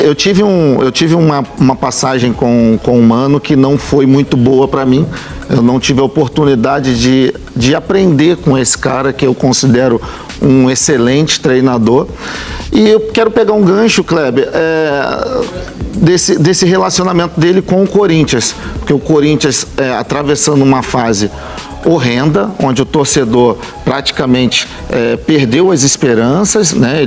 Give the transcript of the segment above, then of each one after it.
Eu tive uma passagem com o Mano que não foi muito boa para mim. Eu não tive a oportunidade de aprender com esse cara, que eu considero um excelente treinador. E eu quero pegar um gancho, Kleber, desse relacionamento dele com o Corinthians. Porque o Corinthians, atravessando uma fase horrenda, onde o torcedor praticamente perdeu as esperanças, né?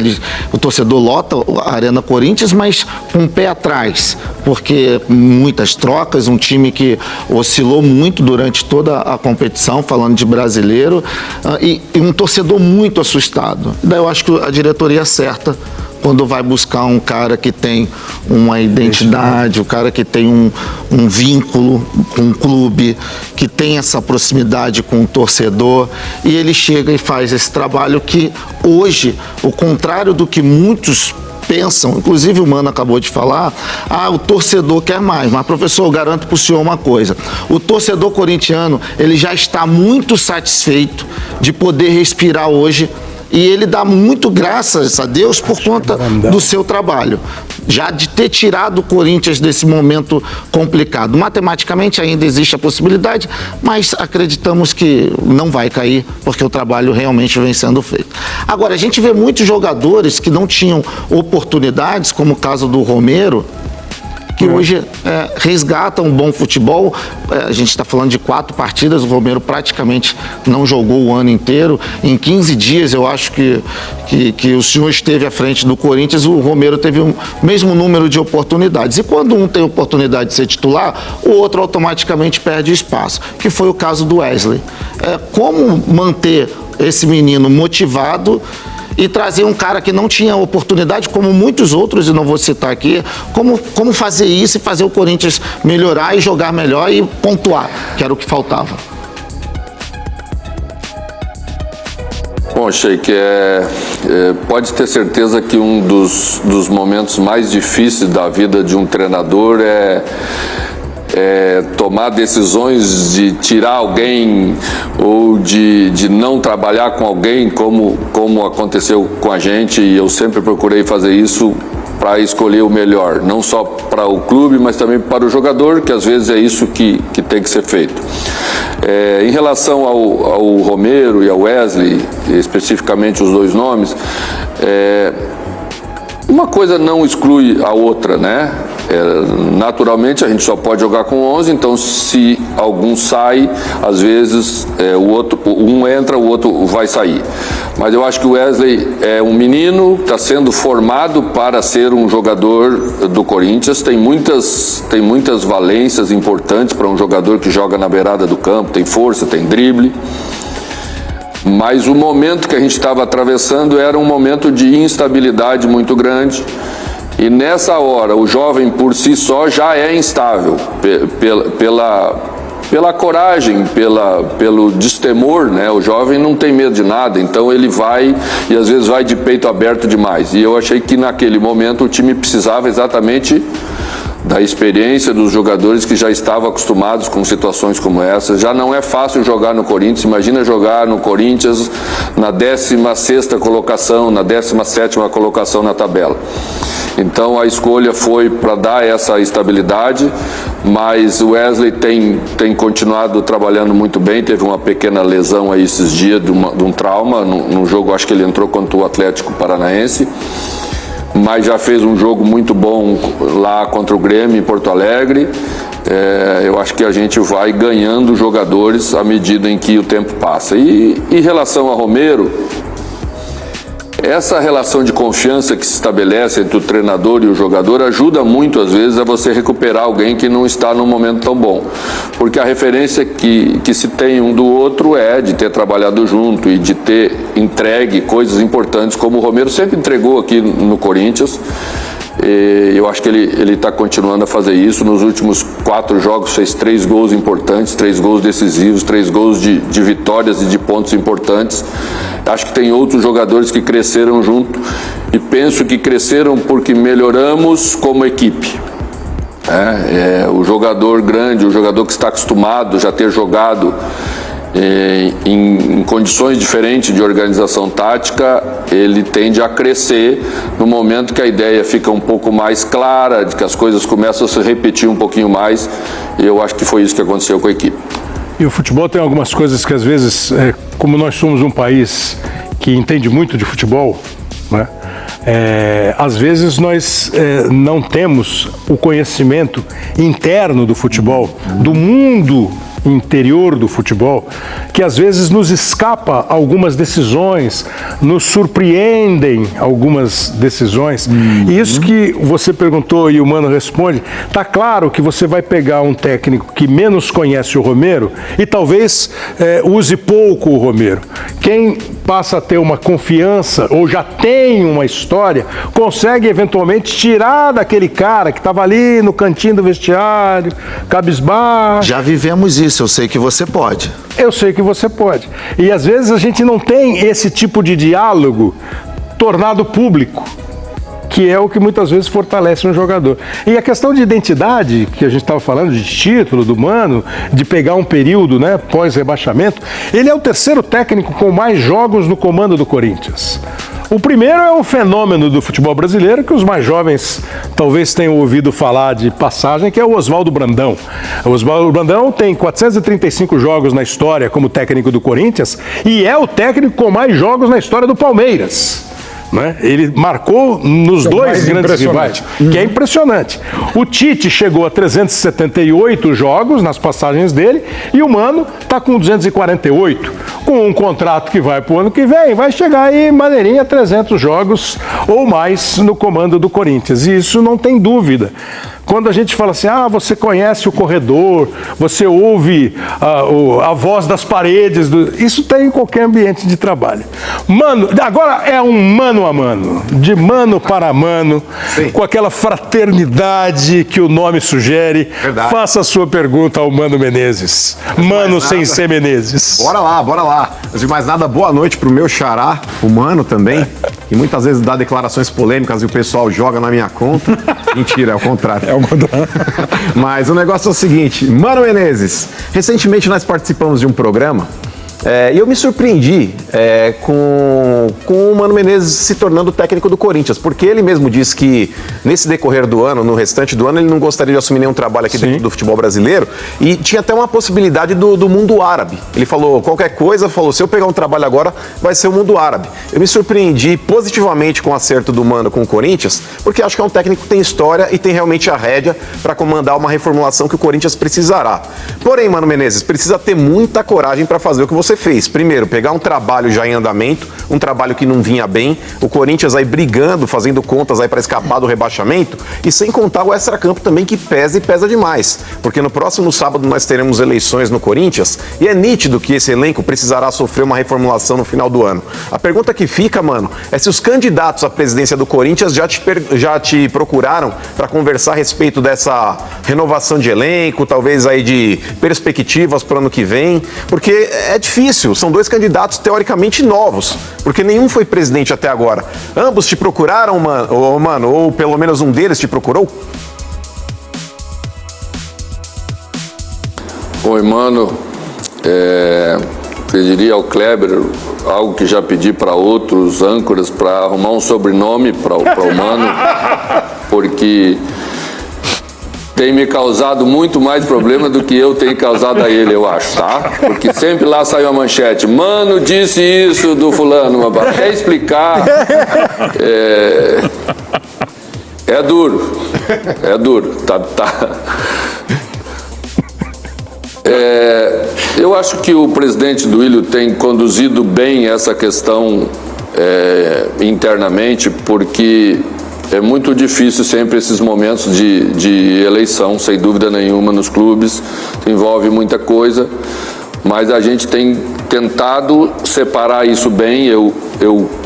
O torcedor lota a Arena Corinthians, mas com um pé atrás, porque muitas trocas, um time que oscilou muito durante toda a competição, falando de brasileiro, e um torcedor muito assustado. Daí eu acho que a diretoria acerta quando vai buscar um cara que tem uma identidade, o cara que tem um vínculo com o clube, que tem essa proximidade com o torcedor, e ele chega e faz esse trabalho que hoje, o contrário do que muitos pensam, inclusive o Mano acabou de falar, o torcedor quer mais, mas professor, eu garanto para o senhor uma coisa, o torcedor corintiano, ele já está muito satisfeito de poder respirar hoje. E ele dá muito graças a Deus por conta do seu trabalho, já de ter tirado o Corinthians desse momento complicado. Matematicamente ainda existe a possibilidade, mas acreditamos que não vai cair, porque o trabalho realmente vem sendo feito. Agora, a gente vê muitos jogadores que não tinham oportunidades, como o caso do Romero, que hoje resgatam um bom futebol. A gente está falando de 4 partidas, o Romero praticamente não jogou o ano inteiro. Em 15 dias, eu acho que o senhor esteve à frente do Corinthians, o Romero teve o mesmo número de oportunidades. E quando um tem oportunidade de ser titular, o outro automaticamente perde espaço, que foi o caso do Wesley. Como manter esse menino motivado e trazer um cara que não tinha oportunidade, como muitos outros, e não vou citar aqui, como fazer isso e fazer o Corinthians melhorar e jogar melhor e pontuar, que era o que faltava. Bom, Sheik, pode ter certeza que um dos momentos mais difíceis da vida de um treinador é tomar decisões de tirar alguém ou de não trabalhar com alguém, como aconteceu com a gente, e eu sempre procurei fazer isso para escolher o melhor, não só para o clube, mas também para o jogador, que às vezes é isso que tem que ser feito. Em relação ao Romero e ao Wesley, especificamente os dois nomes, uma coisa não exclui a outra, né? Naturalmente a gente só pode jogar com 11, então se algum sai, às vezes um entra, o outro vai sair. Mas eu acho que o Wesley é um menino, está sendo formado para ser um jogador do Corinthians, tem muitas valências importantes para um jogador que joga na beirada do campo, tem força, tem drible. Mas o momento que a gente estava atravessando era um momento de instabilidade muito grande. E nessa hora, o jovem por si só já é instável, pela coragem, pelo destemor, né? O jovem não tem medo de nada, então ele vai e às vezes vai de peito aberto demais. E eu achei que naquele momento o time precisava exatamente da experiência dos jogadores que já estavam acostumados com situações como essa. Já não é fácil jogar no Corinthians, imagina jogar no Corinthians na 16ª colocação, na 17ª colocação na tabela. Então a escolha foi para dar essa estabilidade, mas o Wesley tem continuado trabalhando muito bem, teve uma pequena lesão aí esses dias de um trauma, num jogo, acho que ele entrou contra o Atlético Paranaense, mas já fez um jogo muito bom lá contra o Grêmio em Porto Alegre. Eu acho que a gente vai ganhando jogadores à medida em que o tempo passa. E em relação a Romero, essa relação de confiança que se estabelece entre o treinador e o jogador ajuda muito, às vezes, a você recuperar alguém que não está num momento tão bom. Porque a referência que se tem um do outro é de ter trabalhado junto e de ter entregue coisas importantes, como o Romero sempre entregou aqui no Corinthians. Eu acho que ele está continuando a fazer isso. Nos últimos 4 jogos fez 3 gols importantes, 3 gols decisivos, 3 gols de vitórias e de pontos importantes. Acho que tem outros jogadores que cresceram junto e penso que cresceram porque melhoramos como equipe. O jogador grande, o jogador que está acostumado já ter jogado em condições diferentes de organização tática, ele tende a crescer no momento que a ideia fica um pouco mais clara, de que as coisas começam a se repetir um pouquinho mais, e eu acho que foi isso que aconteceu com a equipe. E o futebol tem algumas coisas que às vezes, como nós somos um país que entende muito de futebol, né? Às vezes nós não temos o conhecimento interno do futebol, do mundo interior do futebol, que às vezes nos escapa algumas decisões, nos surpreendem algumas decisões. E isso que você perguntou e o Mano responde, tá claro que você vai pegar um técnico que menos conhece o Romero e talvez use pouco o Romero. Quem passa a ter uma confiança ou já tem uma história, consegue eventualmente tirar daquele cara que estava ali no cantinho do vestiário, cabisbaixo. Já vivemos isso, eu sei que você pode. Eu sei que você pode. E às vezes a gente não tem esse tipo de diálogo tornado público, que é o que muitas vezes fortalece um jogador. E a questão de identidade, que a gente estava falando, de título, do Mano, de pegar um período, né, pós-rebaixamento, ele é o terceiro técnico com mais jogos no comando do Corinthians. O primeiro é um fenômeno do futebol brasileiro que os mais jovens talvez tenham ouvido falar de passagem, que é o Oswaldo Brandão. O Oswaldo Brandão tem 435 jogos na história como técnico do Corinthians e é o técnico com mais jogos na história do Palmeiras. Né? Ele marcou nos dois grandes rivais, que é impressionante. O Tite chegou a 378 jogos nas passagens dele e o Mano está com 248. Com um contrato que vai para o ano que vem, vai chegar aí maneirinha a 300 jogos ou mais no comando do Corinthians. E isso não tem dúvida. Quando a gente fala assim, você conhece o corredor, você ouve a voz das paredes, isso tem em qualquer ambiente de trabalho. Mano, agora é um mano a mano, de mano para mano, sim, com aquela fraternidade que o nome sugere. Verdade. Faça a sua pergunta ao Mano Menezes. Mano sem ser Menezes. Bora lá, bora lá. Antes de mais nada, boa noite pro meu xará, o Mano também, que muitas vezes dá declarações polêmicas e o pessoal joga na minha conta. Mentira, é o contrário. Mas o negócio é o seguinte, Mano Menezes, recentemente nós participamos de um programa e eu me surpreendi com o Mano Menezes se tornando técnico do Corinthians, porque ele mesmo disse que nesse decorrer do ano, no restante do ano, ele não gostaria de assumir nenhum trabalho aqui dentro do futebol brasileiro e tinha até uma possibilidade do mundo árabe. Ele falou, qualquer coisa, se eu pegar um trabalho agora, vai ser o mundo árabe. Eu me surpreendi positivamente com o acerto do Mano com o Corinthians, porque acho que é um técnico que tem história e tem realmente a rédea para comandar uma reformulação que o Corinthians precisará. Porém, Mano Menezes, precisa ter muita coragem para fazer o que você fez. Primeiro, pegar um trabalho já em andamento, um trabalho que não vinha bem, o Corinthians aí brigando, fazendo contas aí para escapar do rebaixamento, e sem contar o extracampo também que pesa e pesa demais, porque no próximo sábado nós teremos eleições no Corinthians e é nítido que esse elenco precisará sofrer uma reformulação no final do ano. A pergunta que fica, Mano, é se os candidatos à presidência do Corinthians já te procuraram para conversar a respeito dessa renovação de elenco, talvez aí de perspectivas para o ano que vem, porque é difícil, são dois candidatos teoricamente novos, porque nenhum foi presidente até agora. Ambos te procuraram, Mano, ou pelo menos um deles te procurou? Oi, Mano, pediria ao Kleber algo que já pedi para outros âncoras, para arrumar um sobrenome para o Mano, porque tem me causado muito mais problema do que eu tenho causado a ele, eu acho, tá? Porque sempre lá sai uma manchete, Mano disse isso do fulano, até explicar, é duro, tá. Eu acho que o presidente Duílio tem conduzido bem essa questão internamente, porque é muito difícil sempre esses momentos de eleição, sem dúvida nenhuma, nos clubes, envolve muita coisa, mas a gente tem tentado separar isso bem. Eu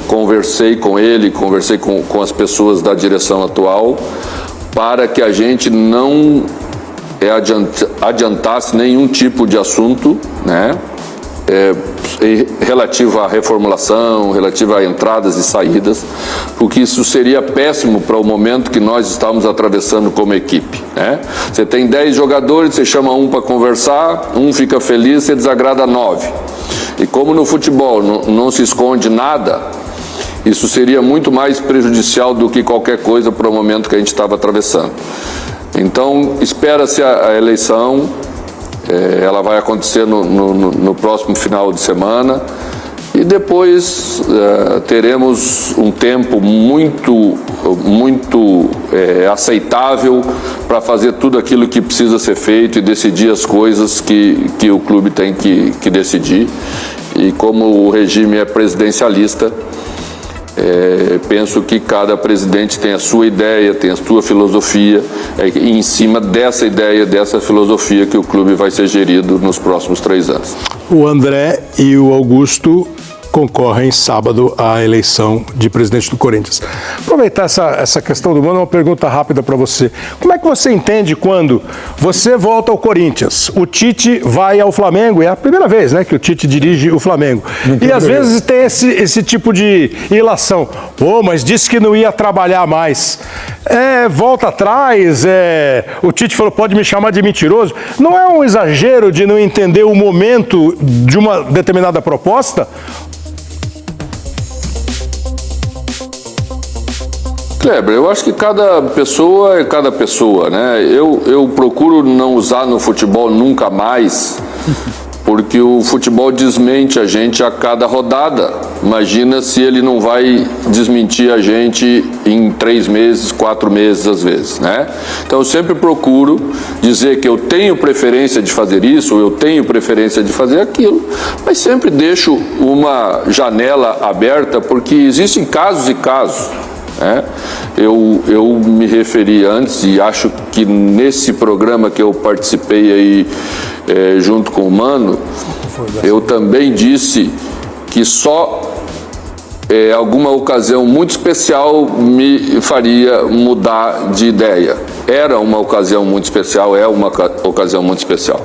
conversei com ele, conversei com as pessoas da direção atual, para que a gente não adiantasse nenhum tipo de assunto, né? relativa à reformulação, relativa a entradas e saídas, porque isso seria péssimo para o momento que nós estamos atravessando como equipe, né? Você tem 10 jogadores, você chama um para conversar, um fica feliz, você desagrada 9. E como no futebol não se esconde nada, isso seria muito mais prejudicial do que qualquer coisa para o momento que a gente estava atravessando. Então, espera-se a eleição, ela vai acontecer no próximo final de semana, e depois teremos um tempo muito aceitável para fazer tudo aquilo que precisa ser feito e decidir as coisas que o clube tem que decidir. E como o regime é presidencialista, penso que cada presidente tem a sua ideia, tem a sua filosofia, e em cima dessa ideia, dessa filosofia que o clube vai ser gerido nos próximos 3 anos. O André e o Augusto concorrem sábado à eleição de presidente do Corinthians. Aproveitar essa questão do Mano, uma pergunta rápida para você. Como é que você entende quando você volta ao Corinthians, o Tite vai ao Flamengo, é a primeira vez, né, que o Tite dirige o Flamengo, e às vezes tem esse tipo de ilação. Pô, mas disse que não ia trabalhar mais. Volta atrás, o Tite falou, pode me chamar de mentiroso. Não é um exagero de não entender o momento de uma determinada proposta? Kleber, eu acho que cada pessoa é cada pessoa, né? Eu procuro não usar no futebol nunca mais, porque o futebol desmente a gente a cada rodada. Imagina se ele não vai desmentir a gente em 3 meses, 4 meses às vezes, né? Então eu sempre procuro dizer que eu tenho preferência de fazer isso, ou eu tenho preferência de fazer aquilo, mas sempre deixo uma janela aberta, porque existem casos e casos. Eu me referi antes, e acho que nesse programa que eu participei aí junto com o Mano, eu também disse que só alguma ocasião muito especial me faria mudar de ideia. Era uma ocasião muito especial, é uma ocasião muito especial.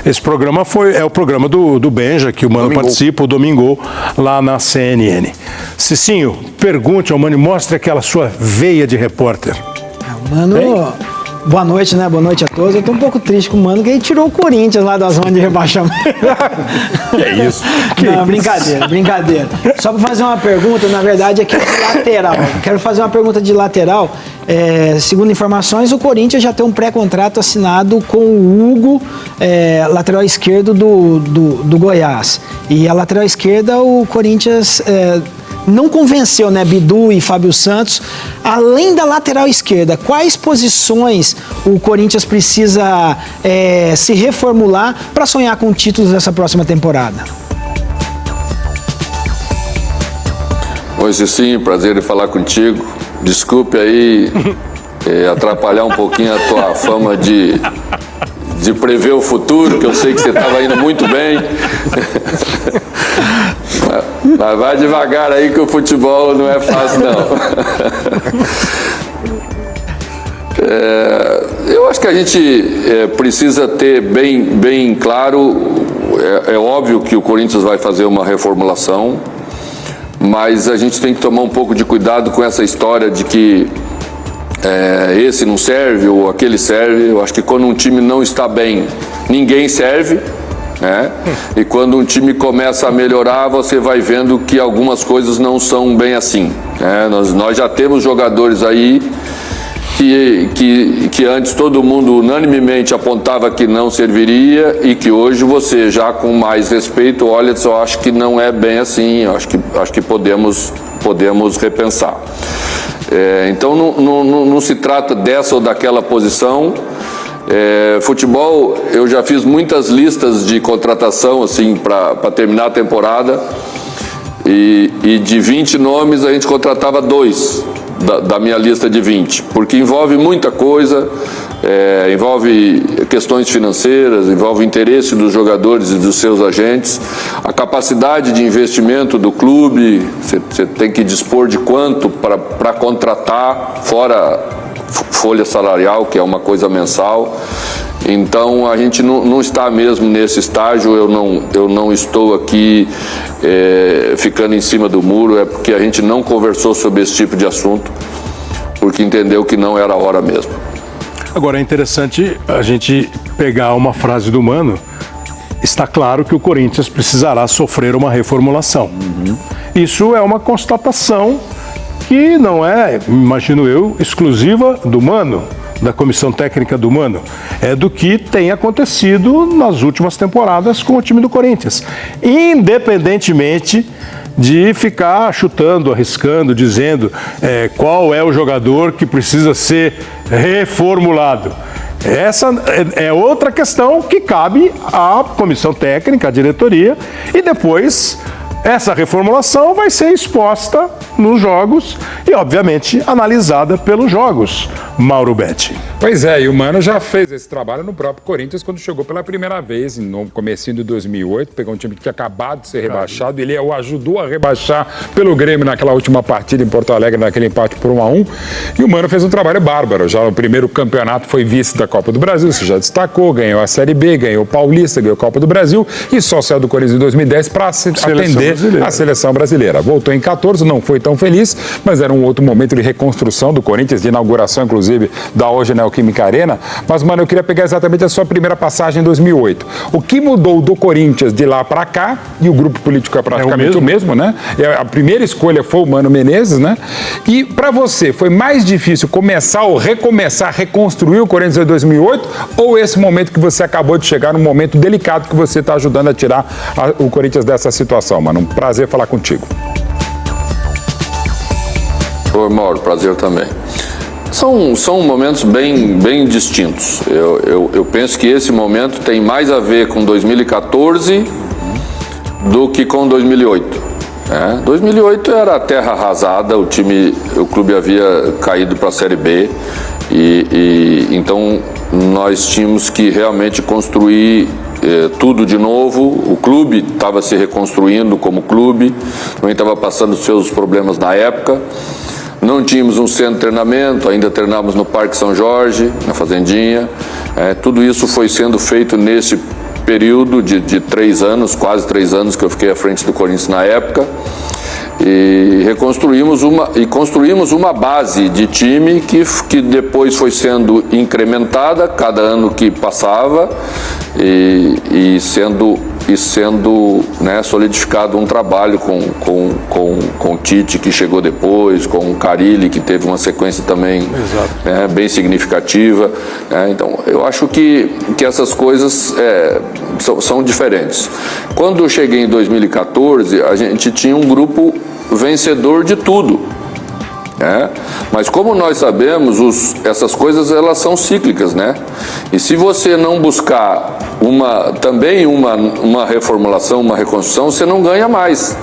Esse programa é o programa do Benja, que o Mano participa, o Domingo, lá na CNN. Cicinho, pergunte ao Mano, mostre aquela sua veia de repórter. Mano, boa noite, né? Boa noite a todos. Eu tô um pouco triste com o Mano, que ele tirou o Corinthians lá da zona de rebaixamento. Que é isso? Não, brincadeira. Só para fazer uma pergunta, na verdade, aqui de lateral. Quero fazer uma pergunta de lateral. Segundo informações, o Corinthians já tem um pré-contrato assinado com o Hugo, lateral esquerdo do Goiás. E a lateral esquerda, o Corinthians não convenceu, né? Bidu e Fábio Santos. Além da lateral esquerda, quais posições o Corinthians precisa se reformular para sonhar com títulos nessa próxima temporada? Oi, sim, prazer em falar contigo. Desculpe aí atrapalhar um pouquinho a tua fama de prever o futuro, que eu sei que você estava indo muito bem. Mas vai devagar aí, que o futebol não é fácil, não. Eu acho que a gente precisa ter bem claro, é óbvio que o Corinthians vai fazer uma reformulação, mas a gente tem que tomar um pouco de cuidado com essa história de que esse não serve ou aquele serve. Eu acho que quando um time não está bem, ninguém serve, né? E quando um time começa a melhorar, você vai vendo que algumas coisas não são bem assim, né? Nós já temos jogadores aí que antes todo mundo unanimemente apontava que não serviria, e que hoje você, já com mais respeito, olha, só acho que não é bem assim. Acho que podemos repensar. Então não se trata dessa ou daquela posição. Futebol, eu já fiz muitas listas de contratação assim para terminar a temporada, e de 20 nomes a gente contratava 2 da minha lista de 20, porque envolve muita coisa, envolve questões financeiras, envolve o interesse dos jogadores e dos seus agentes, a capacidade de investimento do clube. Você tem que dispor de quanto para contratar, folha salarial, que é uma coisa mensal. Então a gente não está mesmo nesse estágio. Eu não estou aqui ficando em cima do muro, é porque a gente não conversou sobre esse tipo de assunto, porque entendeu que não era a hora mesmo. Agora é interessante a gente pegar uma frase do Mano. Está claro que o Corinthians precisará sofrer uma reformulação. Isso é uma constatação que não é, imagino eu, exclusiva do Mano, da comissão técnica do Mano. É do que tem acontecido nas últimas temporadas com o time do Corinthians. Independentemente de ficar chutando, arriscando, dizendo qual é o jogador que precisa ser reformulado. Essa é outra questão que cabe à comissão técnica, à diretoria, e depois essa reformulação vai ser exposta nos jogos e, obviamente, analisada pelos jogos, Mauro Betti. Pois é, e o Mano já fez esse trabalho no próprio Corinthians quando chegou pela primeira vez, no comecinho de 2008, pegou um time que tinha acabado de ser rebaixado, ele o ajudou a rebaixar pelo Grêmio naquela última partida em Porto Alegre, naquele empate por 1-1, e o Mano fez um trabalho bárbaro. Já no primeiro campeonato foi vice da Copa do Brasil, você já destacou, ganhou a Série B, ganhou o Paulista, ganhou a Copa do Brasil e só saiu do Corinthians em 2010 para atender a seleção brasileira. Voltou em 14, não foi tão feliz, mas era um outro momento de reconstrução do Corinthians, de inauguração, inclusive, da hoje Neoquímica Arena. Mas, Mano, eu queria pegar exatamente a sua primeira passagem em 2008. O que mudou do Corinthians de lá para cá, e o grupo político é praticamente o mesmo, né? A primeira escolha foi o Mano Menezes, né? E para você, foi mais difícil começar ou recomeçar, reconstruir o Corinthians em 2008, ou esse momento que você acabou de chegar, num momento delicado que você está ajudando a tirar o Corinthians dessa situação, Mano? Um prazer falar contigo. Oi, Mauro, prazer também. São momentos bem distintos. Eu penso que esse momento tem mais a ver com 2014 do que com 2008. 2008 era a terra arrasada, o clube havia caído para a Série B e então nós tínhamos que realmente construir tudo de novo. O clube estava se reconstruindo como clube, também estava passando seus problemas na época. Não tínhamos um centro de treinamento, ainda treinávamos no Parque São Jorge, na Fazendinha. Tudo isso foi sendo feito nesse período de 3 anos, quase 3 anos que eu fiquei à frente do Corinthians na época. E construímos uma base de time que depois foi sendo incrementada cada ano que passava e sendo solidificado um trabalho com o Tite, que chegou depois, com o Carille, que teve uma sequência também bem significativa. Então, eu acho que essas coisas são diferentes. Quando eu cheguei em 2014, a gente tinha um grupo vencedor de tudo. Mas como nós sabemos, essas coisas elas são cíclicas, né? E se você não buscar uma reformulação, uma reconstrução, você não ganha mais.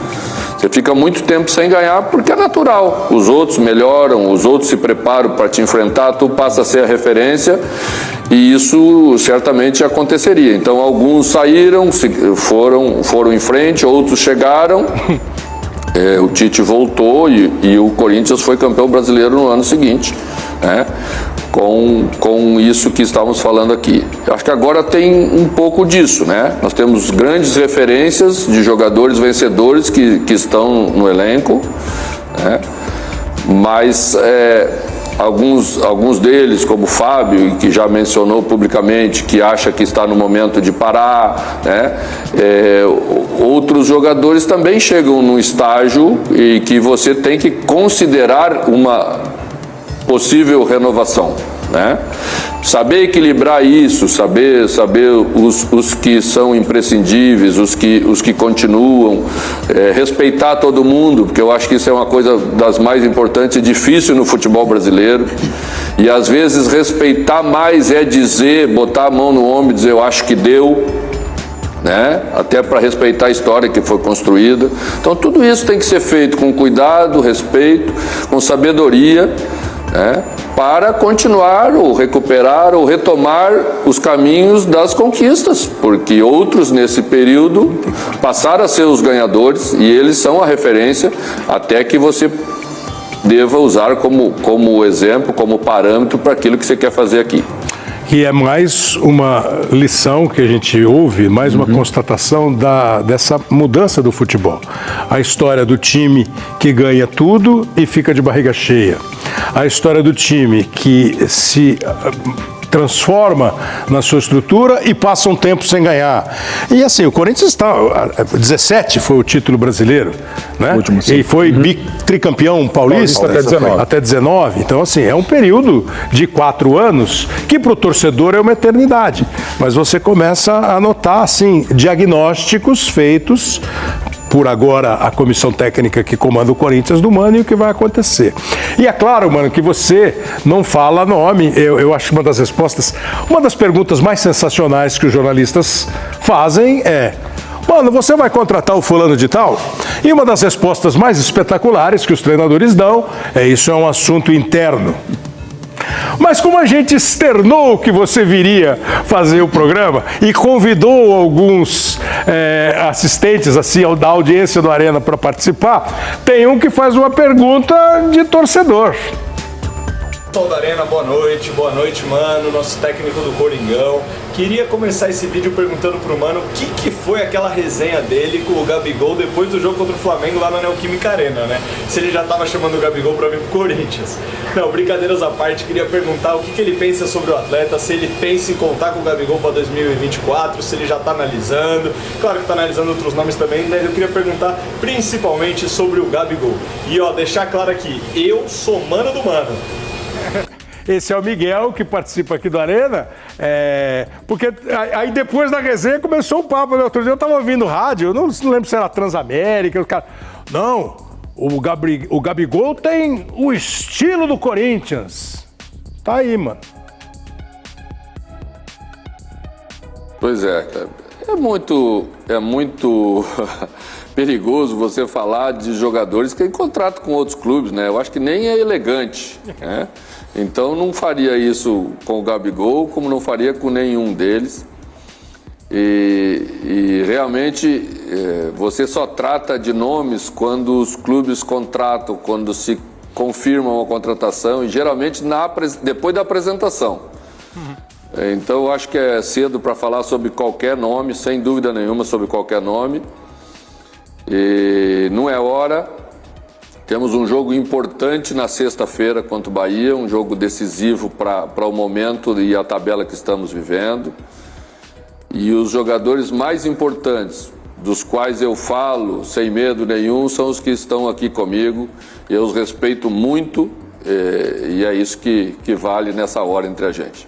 Você fica muito tempo sem ganhar porque é natural. Os outros melhoram, os outros se preparam para te enfrentar, tu passa a ser a referência e isso certamente aconteceria. Então alguns saíram, foram em frente, outros chegaram. O Tite voltou e o Corinthians foi campeão brasileiro no ano seguinte, com isso que estávamos falando aqui. Eu acho que agora tem um pouco disso, né? Nós temos grandes referências de jogadores vencedores que estão no elenco, mas alguns deles, como o Fábio, que já mencionou publicamente, que acha que está no momento de parar, outros jogadores também chegam num estágio e que você tem que considerar uma possível renovação, Saber equilibrar isso, saber os que são imprescindíveis, os que continuam, respeitar todo mundo, porque eu acho que isso é uma coisa das mais importantes e difícil no futebol brasileiro. E às vezes respeitar mais é botar a mão no ombro e dizer eu acho que deu, até para respeitar a história que foi construída. Então tudo isso tem que ser feito com cuidado, respeito, com sabedoria, para continuar ou recuperar ou retomar os caminhos das conquistas, porque outros nesse período passaram a ser os ganhadores e eles são a referência até que você deva usar como exemplo, como parâmetro para aquilo que você quer fazer aqui. Que é mais uma lição que a gente ouve, mais uma constatação dessa mudança do futebol. A história do time que ganha tudo e fica de barriga cheia. A história do time que se transforma na sua estrutura e passa um tempo sem ganhar. E assim, o Corinthians está... 17 foi o título brasileiro, né? Último, sim. E foi tricampeão paulista Até 19. Até 19. Então, assim, é um período de 4 anos que para o torcedor é uma eternidade. Mas você começa a notar, assim, diagnósticos feitos por agora a comissão técnica que comanda o Corinthians do Mano e o que vai acontecer. E é claro, Mano, que você não fala nome. Eu acho que uma das respostas, uma das perguntas mais sensacionais que os jornalistas fazem é: Mano, você vai contratar o fulano de tal? E uma das respostas mais espetaculares que os treinadores dão é: isso é um assunto interno. Mas como a gente externou que você viria fazer o programa e convidou alguns assistentes assim da audiência do Arena para participar, tem um que faz uma pergunta de torcedor. Pessoal da Arena, boa noite, Mano, nosso técnico do Coringão. Queria começar esse vídeo perguntando pro Mano o que foi aquela resenha dele com o Gabigol depois do jogo contra o Flamengo lá na Neoquímica Arena, né? Se ele já tava chamando o Gabigol pra vir pro Corinthians. Não, brincadeiras à parte, queria perguntar o que ele pensa sobre o atleta, se ele pensa em contar com o Gabigol pra 2024, se ele já tá analisando. Claro que tá analisando outros nomes também, mas eu queria perguntar principalmente sobre o Gabigol. E ó, deixar claro aqui, eu sou Mano do Mano. Esse é o Miguel, que participa aqui do Arena, porque aí depois da resenha começou o papo, né? Outro dia eu estava ouvindo rádio, eu não lembro se era Transamérica, os caras... Não, o Gabigol tem o estilo do Corinthians. Tá aí, mano. Pois é, cara. É muito perigoso você falar de jogadores que têm contrato com outros clubes, né? Eu acho que nem é elegante, né? Então não faria isso com o Gabigol, como não faria com nenhum deles. E realmente você só trata de nomes quando os clubes contratam, quando se confirma uma contratação e geralmente depois da apresentação. Então eu acho que é cedo para falar sobre qualquer nome, sem dúvida nenhuma sobre qualquer nome. E não é hora. Temos um jogo importante na sexta-feira contra o Bahia, um jogo decisivo para o momento e a tabela que estamos vivendo. E os jogadores mais importantes, dos quais eu falo sem medo nenhum, são os que estão aqui comigo. Eu os respeito muito e é isso que vale nessa hora entre a gente.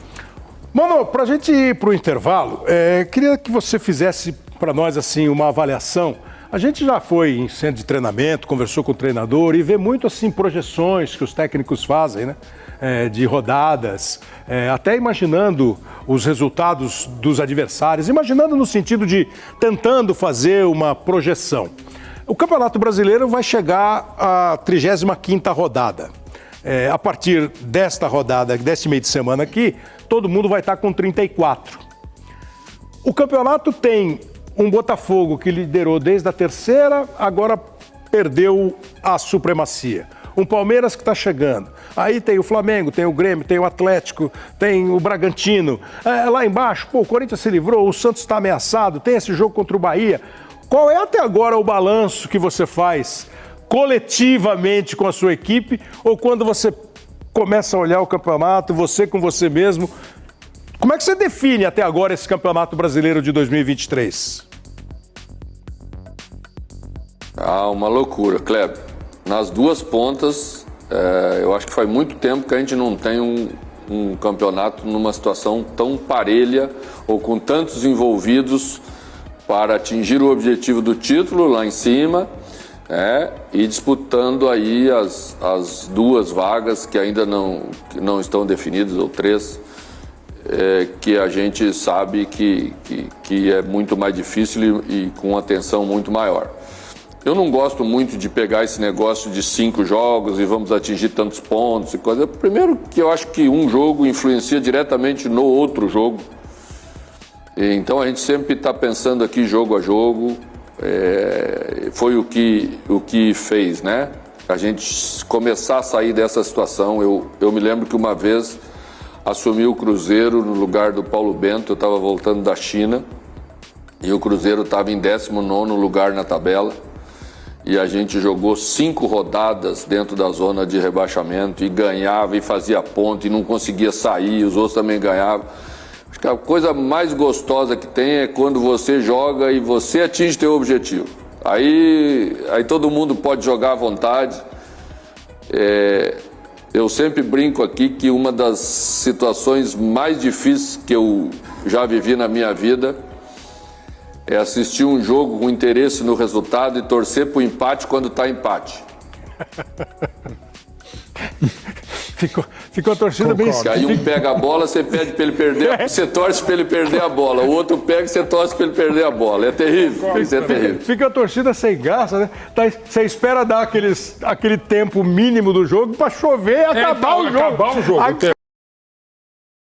Mano, para a gente ir para o intervalo, queria que você fizesse para nós assim uma avaliação. A gente já foi em centro de treinamento, conversou com o treinador e vê muito assim projeções que os técnicos fazem, né? De rodadas, até imaginando os resultados dos adversários, imaginando no sentido de tentando fazer uma projeção. O Campeonato Brasileiro vai chegar à 35ª rodada. A partir desta rodada, deste meio de semana aqui, todo mundo vai estar com 34. O campeonato tem um Botafogo que liderou desde a 3ª, agora perdeu a supremacia. Um Palmeiras que está chegando. Aí tem o Flamengo, tem o Grêmio, tem o Atlético, tem o Bragantino. Lá embaixo, o Corinthians se livrou, o Santos está ameaçado, tem esse jogo contra o Bahia. Qual é até agora o balanço que você faz coletivamente com a sua equipe ou quando você começa a olhar o campeonato, você com você mesmo? Como é que você define até agora esse Campeonato Brasileiro de 2023? Uma loucura, Kleber. Nas duas pontas, eu acho que faz muito tempo que a gente não tem um campeonato numa situação tão parelha ou com tantos envolvidos para atingir o objetivo do título lá em cima, e disputando aí as duas vagas que ainda não estão definidas, ou 3, que a gente sabe que é muito mais difícil e com uma tensão muito maior. Eu não gosto muito de pegar esse negócio de 5 jogos e vamos atingir tantos pontos e coisa. Primeiro que eu acho que um jogo influencia diretamente no outro jogo. Então a gente sempre está pensando aqui jogo a jogo. Foi o que fez, né? a gente começar a sair dessa situação. Eu me lembro que uma vez assumi o Cruzeiro no lugar do Paulo Bento, eu estava voltando da China e o Cruzeiro estava em 19º lugar na tabela e a gente jogou 5 rodadas dentro da zona de rebaixamento e ganhava e fazia ponto e não conseguia sair, os outros também ganhavam. Acho que a coisa mais gostosa que tem é quando você joga e você atinge teu objetivo. Aí todo mundo pode jogar à vontade. Eu sempre brinco aqui que uma das situações mais difíceis que eu já vivi na minha vida é assistir um jogo com interesse no resultado e torcer para o empate quando está empate. Ficou a torcida bem... Que aí um pega a bola, você pede para ele perder, você torce para ele perder a bola. O outro pega e você torce para ele perder a bola. É terrível, isso é terrível. Fica a torcida sem graça, né? Você espera dar aquele tempo mínimo do jogo para chover e acabar o jogo. Acabar o jogo.